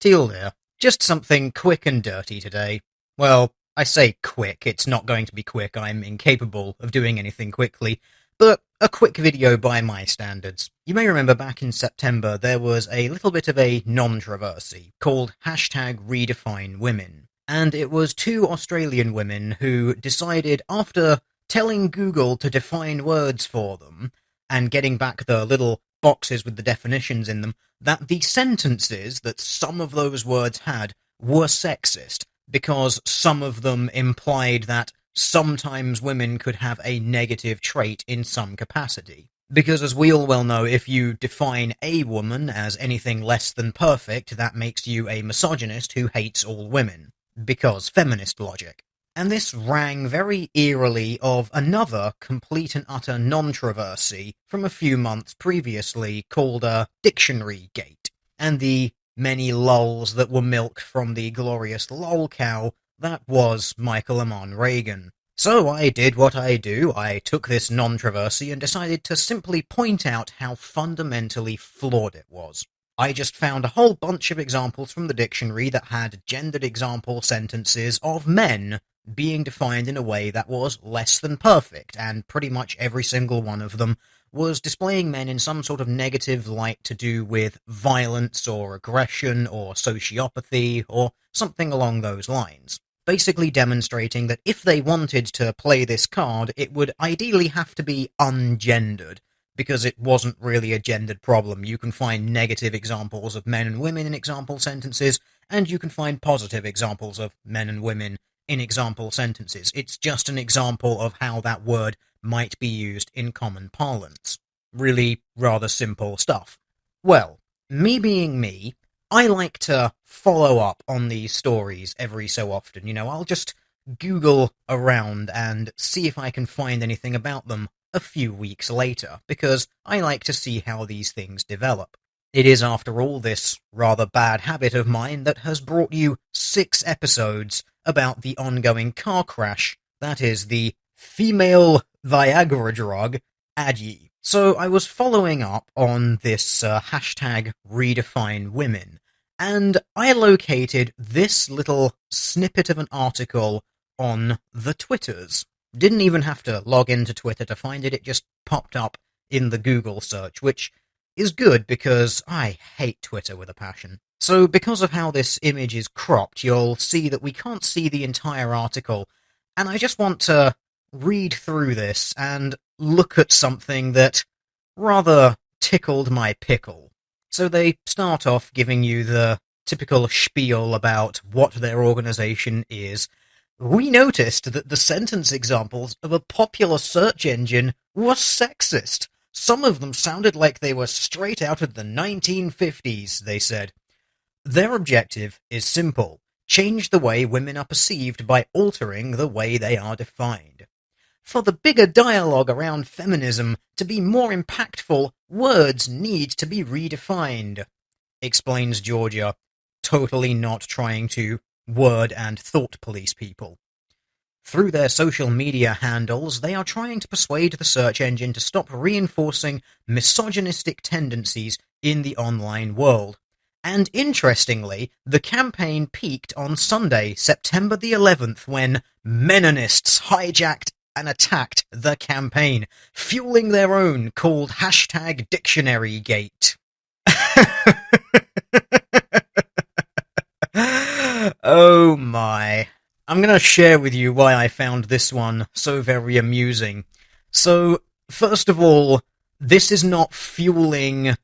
Teal there. Just something quick and dirty today. Well, I say quick, it's not going to be quick, I'm incapable of doing anything quickly, but a quick video by my standards. You may remember back in September there was a little bit of a non-controversy called #redefinewomen, and it was two Australian women who decided, after telling Google to define words for them, and getting back the little boxes with the definitions in them, that the sentences that some of those words had were sexist, because some of them implied that sometimes women could have a negative trait in some capacity. Because as we all well know, if you define a woman as anything less than perfect, that makes you a misogynist who hates all women. Because feminist logic. And this rang very eerily of another complete and utter non-controversy from a few months previously called Dictionarygate, and the many lulls that were milked from the glorious lol cow that was Michael Amon Reagan. So I did what I do, I took this non-controversy and decided to simply point out how fundamentally flawed it was. I just found a whole bunch of examples from the dictionary that had gendered example sentences of men being defined in a way that was less than perfect, and pretty much every single one of them was displaying men in some sort of negative light to do with violence or aggression or sociopathy or something along those lines. Basically demonstrating that if they wanted to play this card, it would ideally have to be ungendered, because it wasn't really a gendered problem. You can find negative examples of men and women in example sentences, and you can find positive examples of men and women in example sentences. It's just an example of how that word might be used in common parlance. Really rather simple stuff. Well, me being me, I like to follow up on these stories every so often. You know, I'll just Google around and see if I can find anything about them a few weeks later, because I like to see how these things develop. It is, after all, this rather bad habit of mine that has brought you 6 episodes about the ongoing car crash that is the female Viagra drug, Adyi. So I was following up on this #redefinewomen, and I located this little snippet of an article on the Twitters. Didn't even have to log into Twitter to find it, it just popped up in the Google search, which is good because I hate Twitter with a passion. So because of how this image is cropped, you'll see that we can't see the entire article, and I just want to read through this and look at something that rather tickled my pickle. So they start off giving you the typical spiel about what their organization is. We noticed that the sentence examples of a popular search engine were sexist. Some of them sounded like they were straight out of the 1950s, they said. Their objective is simple: change the way women are perceived by altering the way they are defined. For the bigger dialogue around feminism to be more impactful, words need to be redefined, explains Georgia, totally not trying to word and thought police people. Through their social media handles, they are trying to persuade the search engine to stop reinforcing misogynistic tendencies in the online world. And interestingly, the campaign peaked on Sunday, September the 11th, when Meninists hijacked and attacked the campaign, fueling their own called #dictionarygate. Oh my. I'm going to share with you why I found this one so very amusing. So, first of all, this is not fueling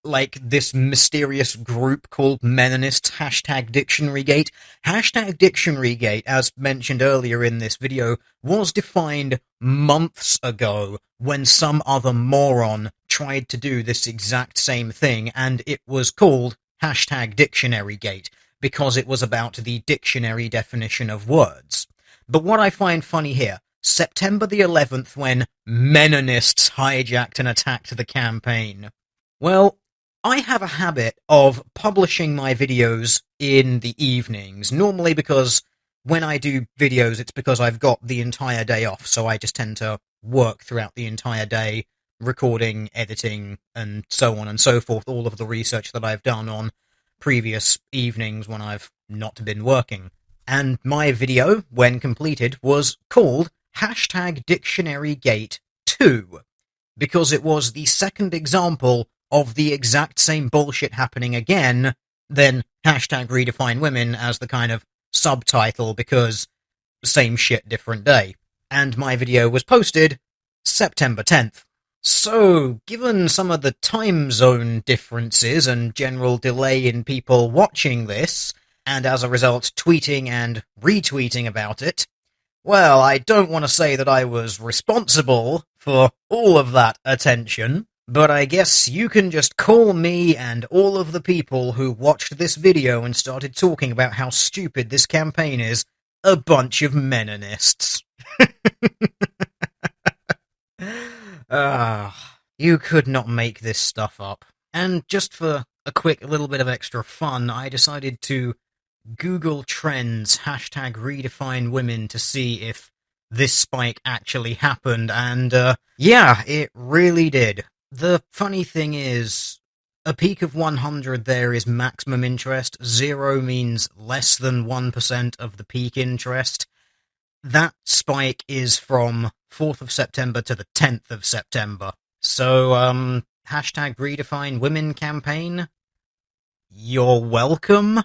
like this mysterious group called Meninists, #dictionarygate. #dictionarygate, as mentioned earlier in this video, was defined months ago when some other moron tried to do this exact same thing, and it was called #dictionarygate because it was about the dictionary definition of words. But what I find funny here, September the 11th, when Meninists hijacked and attacked the campaign. Well, I have a habit of publishing my videos in the evenings, normally because when I do videos it's because I've got the entire day off, so I just tend to work throughout the entire day, recording, editing, and so on and so forth, all of the research that I've done on previous evenings when I've not been working. And my video, when completed, was called hashtag dictionarygate 2, because it was the second example of the exact same bullshit happening again, then hashtag redefinewomen as the kind of subtitle, because same shit, different day. And my video was posted September 10th. So, given some of the time zone differences and general delay in people watching this, and as a result tweeting and retweeting about it, well, I don't want to say that I was responsible for all of that attention, but I guess you can just call me and all of the people who watched this video and started talking about how stupid this campaign is a bunch of Meninists. You could not make this stuff up. And just for a quick little bit of extra fun, I decided to Google Trends hashtag redefinewomen to see if this spike actually happened, and yeah, it really did. The funny thing is, a peak of 100 there is maximum interest, 0 means less than 1% of the peak interest. That spike is from 4th of September to the 10th of September. So, hashtag redefinewomen campaign, you're welcome.